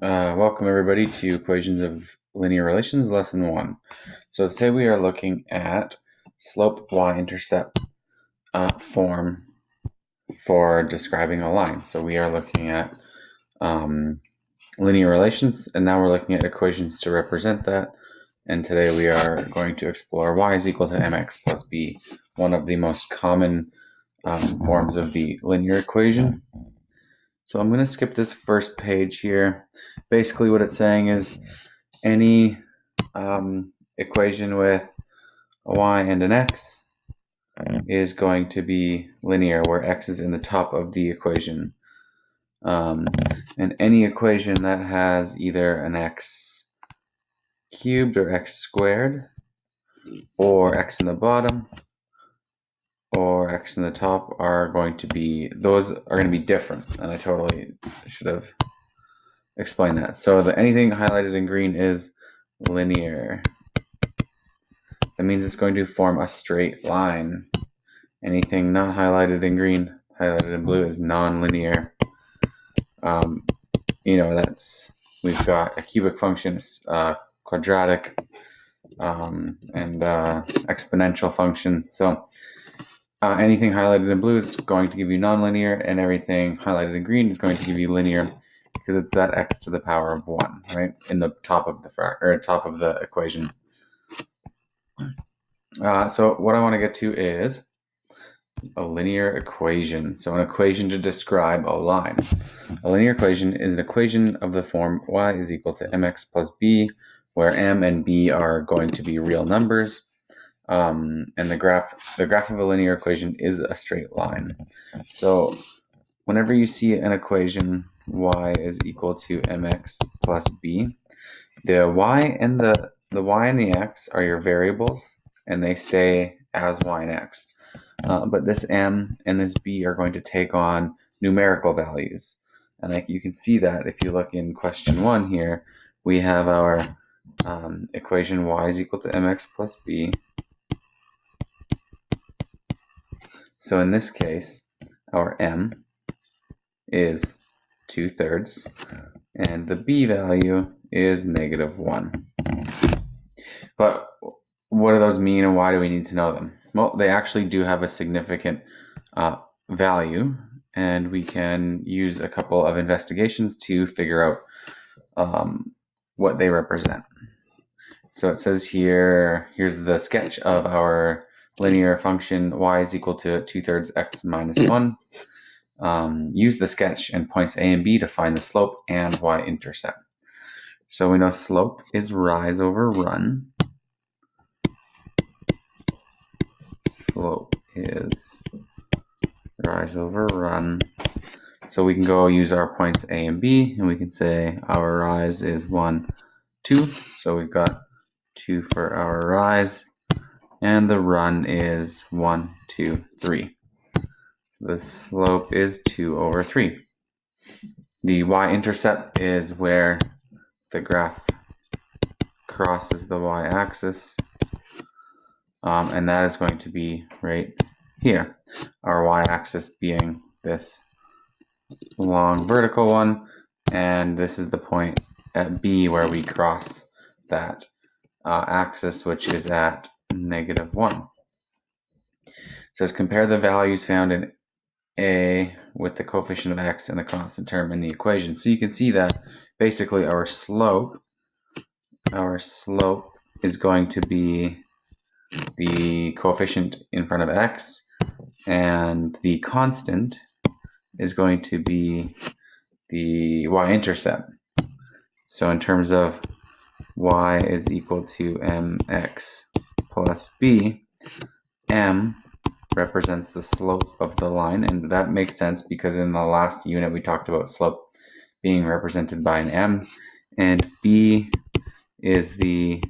Welcome everybody to Equations of Linear Relations, Lesson 1. So today we are looking at slope y-intercept form for describing a line. So we are looking at linear relations, and now we're looking at equations to represent that. And today we are going to explore y is equal to mx plus b, one of the most common forms of the linear equation. So I'm going to skip this first page here. Basically what it's saying is any equation with a y and an x is going to be linear, where x is in the top of the equation. And any equation that has either an x cubed or x squared, or x in the bottom, or x in the top are going to be different. And I totally should have explained that. So anything highlighted in green is linear. That means it's going to form a straight line. Anything not highlighted in green, highlighted in blue is nonlinear. We've got a cubic function, quadratic, and exponential function. So anything highlighted in blue is going to give you nonlinear, and everything highlighted in green is going to give you linear, because it's that x to the power of 1, right, in the top of the equation. So what I want to get to is a linear equation. So an equation to describe a line. A linear equation is an equation of the form y is equal to mx plus b, where m and b are going to be real numbers. And the graph of a linear equation is a straight line. So whenever you see an equation y is equal to mx plus b, the y and the x are your variables, and they stay as y and x. But this m and this b are going to take on numerical values. And you can see that if you look in question 1 here, we have our equation y is equal to mx plus b. So in this case, our m is 2/3, and the b value is -1. But what do those mean, and why do we need to know them? Well, they actually do have a significant value, and we can use a couple of investigations to figure out what they represent. So it says here's the sketch of our linear function y is equal to 2/3 x minus 1. Use the sketch and points a and b to find the slope and y-intercept. So we know slope is rise over run. Slope is rise over run. So we can go use our points a and b, and we can say our rise is 1, 2. So we've got 2 for our rise, and the run is 1, 2, 3. So the slope is 2/3. The y-intercept is where the graph crosses the y-axis, and that is going to be right here. Our y-axis being this long vertical one, and this is the point at B where we cross that axis, which is at -1. So let's compare the values found in A with the coefficient of x and the constant term in the equation. So you can see that basically our slope is going to be the coefficient in front of x, and the constant is going to be the y-intercept. So in terms of y is equal to mx plus b, m represents the slope of the line, and that makes sense because in the last unit we talked about slope being represented by an m, and b is the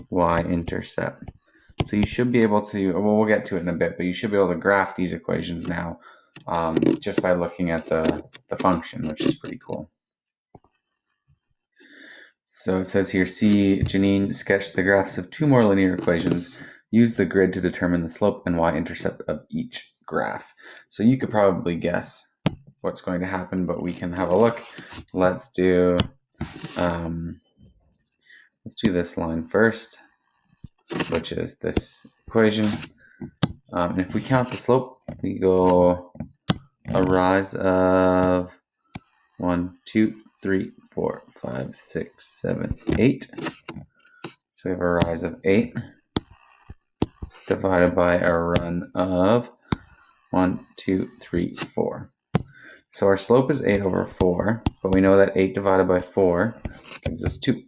y-intercept. So you should be able to, well, we'll get to it in a bit, but you should be able to graph these equations now just by looking at the function, which is pretty cool. So it says here, see Janine sketch the graphs of 2 more linear equations. Use the grid to determine the slope and y-intercept of each graph. So you could probably guess what's going to happen, but we can have a look. Let's do this line first, which is this equation. And if we count the slope, we go a rise of 1, 2, 3, 4, 5, 6, 7, 8. So we have a rise of 8 divided by a run of 1, 2, 3, 4. So our slope is 8 over 4, but we know that 8 divided by 4 gives us 2.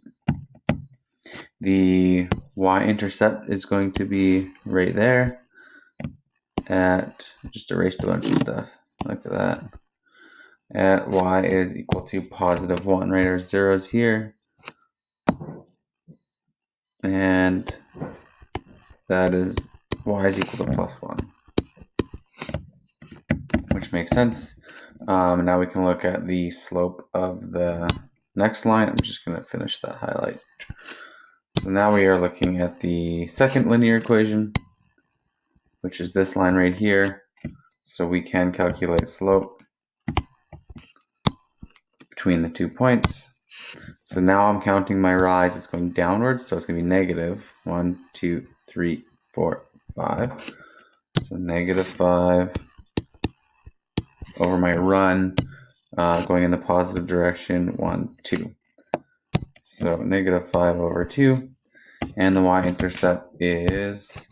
The y-intercept is going to be right there at, just erased a bunch of stuff, look at that, at y is equal to positive 1, right? Our zeros here, and that is y is equal to plus 1, which makes sense. Now we can look at the slope of the next line. I'm just going to finish that highlight. So now we are looking at the second linear equation, which is this line right here. So we can calculate slope between the 2 points. So now I'm counting my rise. It's going downwards, so it's going to be negative 1, 2, 3, 4, 5. So negative 5 over my run, going in the positive direction, 1, 2. So negative 5 over 2, and the y-intercept is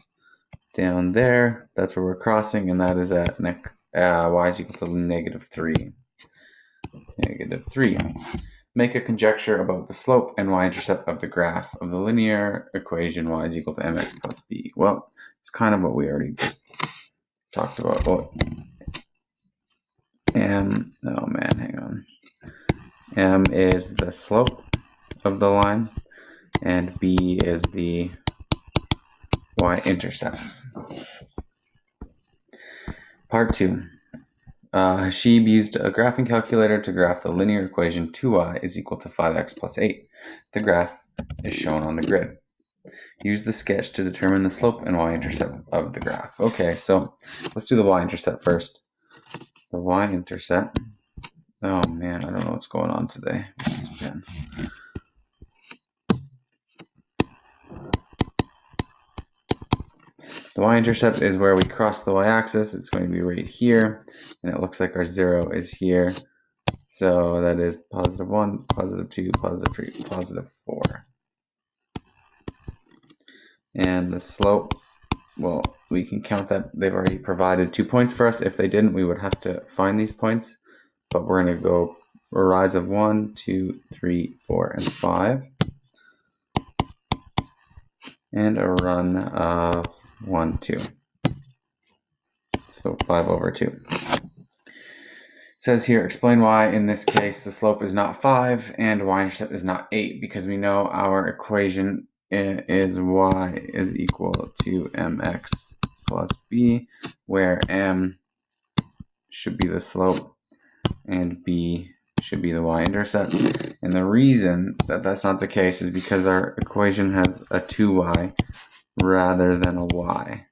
down there. That's where we're crossing, and that is at y is equal to negative 3. Negative 3. Make a conjecture about the slope and y-intercept of the graph of the linear equation y is equal to mx plus b. Well, it's kind of what we already just talked about. Oh man, hang on. M is the slope of the line, and b is the y-intercept. Part 2. Hashib used a graphing calculator to graph the linear equation 2y is equal to 5x plus 8. The graph is shown on the grid. Use the sketch to determine the slope and y-intercept of the graph. Okay, so let's do the y-intercept first. The y-intercept, oh man, I don't know what's going on today with this pen. The y-intercept is where we cross the y-axis. It's going to be right here, and it looks like our 0 is here. So that is positive 1, positive 2, positive 3, positive 4. And the slope, well, we can count that. They've already provided 2 points for us. If they didn't, we would have to find these points. But we're going to go a rise of 1, 2, 3, 4, and 5. And a run of 1, 2. So 5 over 2. It says here, explain why in this case the slope is not 5 and y-intercept is not 8, because we know our equation is y is equal to mx plus b, where m should be the slope and b should be the y-intercept. And the reason that that's not the case is because our equation has a 2y rather than a y.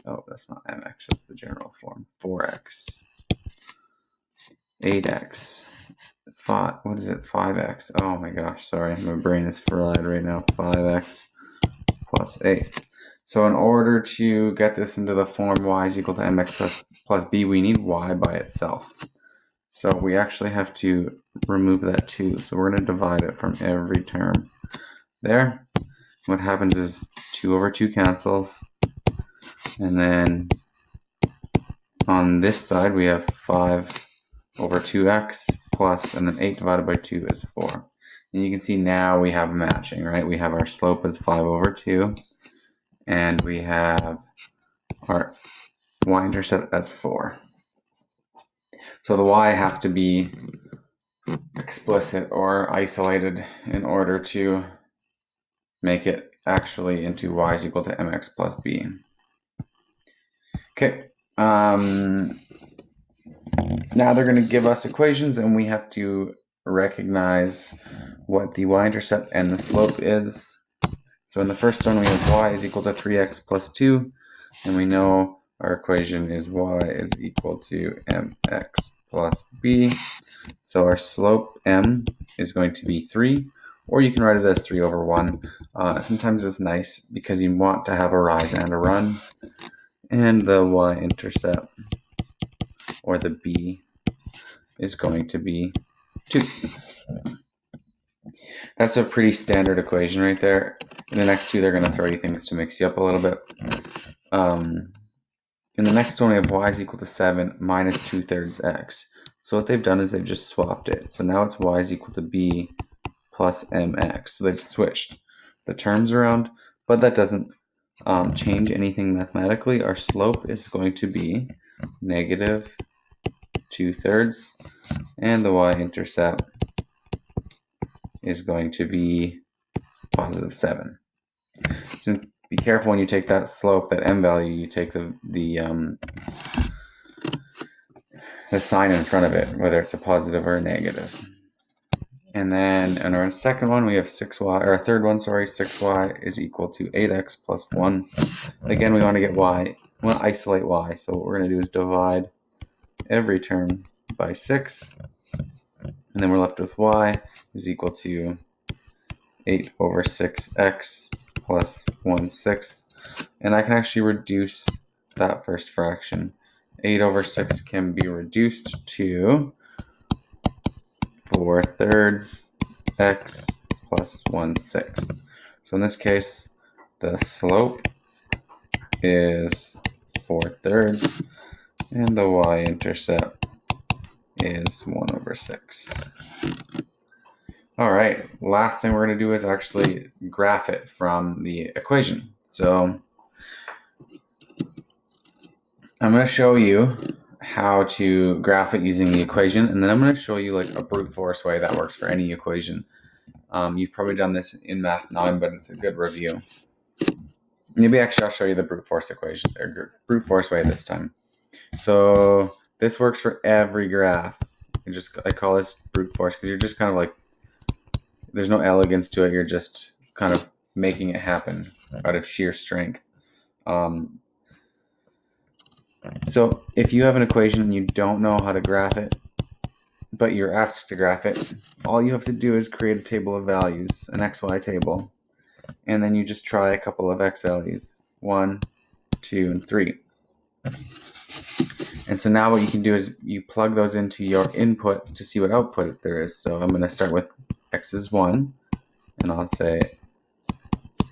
Oh, that's not mx, that's the general form. 4x, 8x, 5, what is it, 5x? Oh my gosh, sorry, my brain is fried right now. 5x plus 8. So in order to get this into the form y is equal to mx plus b, we need y by itself. So we actually have to remove that 2. So we're going to divide it from every term. There. What happens is 2 over 2 cancels. And then on this side we have 5 over 2x plus, and then 8 divided by 2 is 4. And you can see now we have matching, right? We have our slope as 5 over 2. And we have our y-intercept as 4. So the y has to be explicit or isolated in order to make it actually into y is equal to mx plus b. Okay. Now they're going to give us equations, and we have to recognize what the y-intercept and the slope is. So in the first one, we have y is equal to 3x plus 2, and we know our equation is y is equal to mx plus b. So our slope m is going to be 3, or you can write it as 3 over 1. Sometimes it's nice because you want to have a rise and a run. And the y-intercept, or the b, is going to be 2. That's a pretty standard equation right there. In the next two, they're going to throw you things to mix you up a little bit. In the next one, we have y is equal to 7 minus 2/3 x. So what they've done is they've just swapped it. So now it's y is equal to b plus mx. So they've switched the terms around, but that doesn't change anything mathematically. Our slope is going to be negative 2/3, and the y-intercept is going to be positive 7. So be careful when you take that slope, that m value, you take the sign in front of it, whether it's a positive or a negative. And then in our second one, we have 6y, or our third one, sorry, 6y is equal to 8x plus 1. Again, we want to get y. We want to isolate y. So what we're going to do is divide every term by 6. And then we're left with y is equal to 8 over 6x plus 1/6. And I can actually reduce that first fraction. 8 over 6 can be reduced to 4/3 x plus 1/6. So in this case, the slope is 4/3, and the y-intercept is 1 over 6. All right, last thing we're going to do is actually graph it from the equation. So I'm going to show you how to graph it using the equation, and then I'm going to show you like a brute force way that works for any equation. You've probably done this in Math 9, but it's a good review. Maybe actually I'll show you the brute force equation, or brute force way this time. So this works for every graph. I call this brute force because you're just kind of like, there's no elegance to it. You're just kind of making it happen out of sheer strength. So if you have an equation and you don't know how to graph it, but you're asked to graph it, all you have to do is create a table of values, an XY table, and then you just try a couple of x values, 1, 2, and 3. And so now what you can do is you plug those into your input to see what output there is. So I'm going to start with x is 1, and I'll say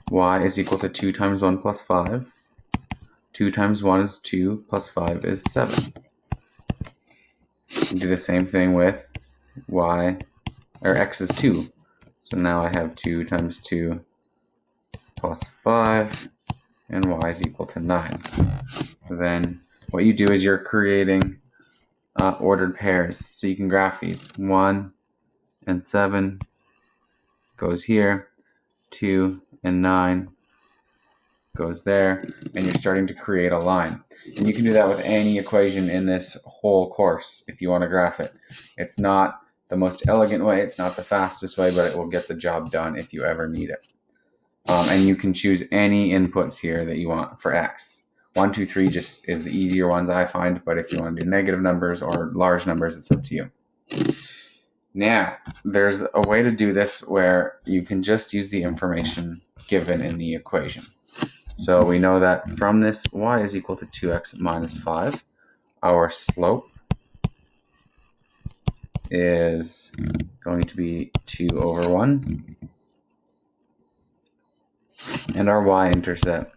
y is equal to 2 times 1 plus 5. 2 times 1 is 2, plus 5 is 7. Do the same thing with x is 2. So now I have 2 times 2 plus 5, and y is equal to 9. So then what you do is you're creating ordered pairs. So you can graph these. 1 and 7 goes here. 2 and 9 goes there. And you're starting to create a line. And you can do that with any equation in this whole course if you want to graph it. It's not the most elegant way. It's not the fastest way, but it will get the job done if you ever need it. And you can choose any inputs here that you want for x. 1, 2, 3 just is the easier ones I find, but if you want to do negative numbers or large numbers, it's up to you. Now, there's a way to do this where you can just use the information given in the equation. So we know that from this, y is equal to 2x minus 5. Our slope is going to be 2 over 1. And our y-intercept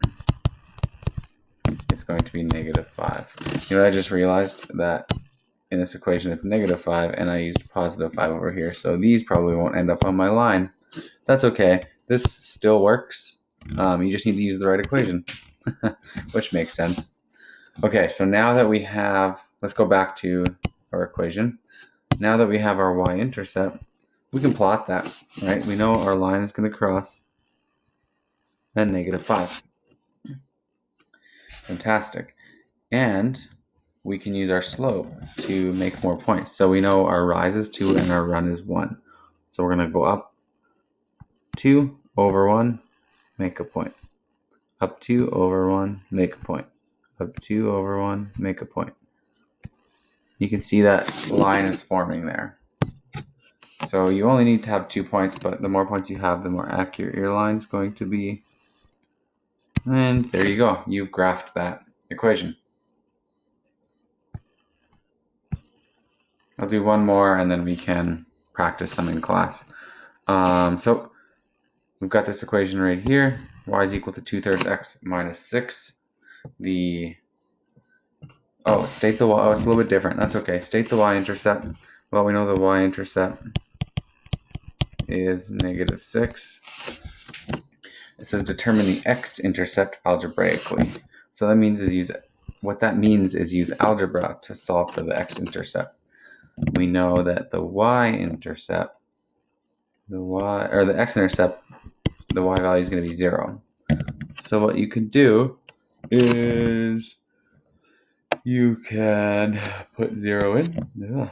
is going to be negative 5. You know, I just realized that in this equation it's negative 5, and I used positive 5 over here. So these probably won't end up on my line. That's okay. This still works. You just need to use the right equation, which makes sense. Okay, so now that we have, let's go back to our equation. Now that we have our y-intercept, we can plot that, right? We know our line is going to cross at negative 5. Fantastic. And we can use our slope to make more points. So we know our rise is 2 and our run is 1. So we're going to go up 2 over 1, make a point. Up 2 over 1, make a point. Up 2 over 1, make a point. you can see that line is forming there. So you only need to have 2 points, but the more points you have, the more accurate your line's going to be. And there you go. You've graphed that equation. I'll do one more and then we can practice some in class. So we've got this equation right here. Y is equal to 2/3 x minus 6. State the y. Oh, it's a little bit different. That's okay. State the y-intercept. Well, we know the y-intercept is -6. It says determine the x-intercept algebraically. So that means use algebra to solve for the x-intercept. We know that the y-intercept, the x-intercept, the y value is going to be 0. So what you can do is you can put 0 in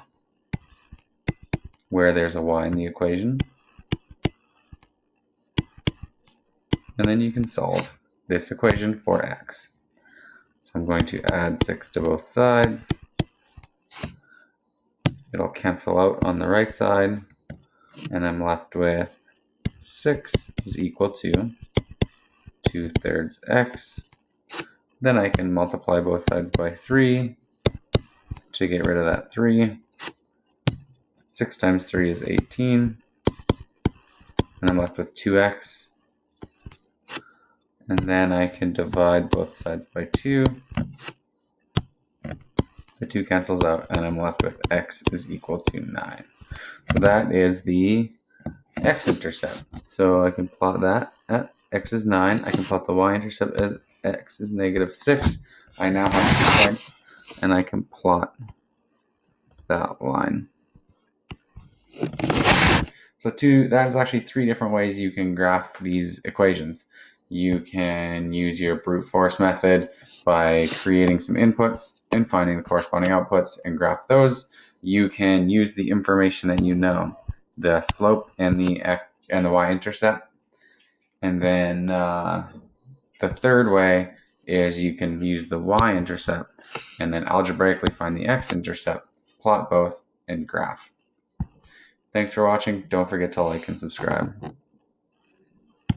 where there's a y in the equation. And then you can solve this equation for x. So I'm going to add 6 to both sides. It'll cancel out on the right side. And I'm left with 6 is equal to 2/3 x. Then I can multiply both sides by 3 to get rid of that 3. 6 times 3 is 18. And I'm left with 2x. And then I can divide both sides by 2. The 2 cancels out, and I'm left with x is equal to 9. So that is the x-intercept. So I can plot that at x is 9. I can plot the y-intercept as x is -6. I now have 2 points, and I can plot that line. So that is actually 3 different ways you can graph these equations. You can use your brute force method by creating some inputs and finding the corresponding outputs and graph those. You can use the information that you know, the slope and the x and the y-intercept. And then the third way is you can use the y-intercept and then algebraically find the x-intercept, plot both, and graph. Thanks for watching. Don't forget to like and subscribe.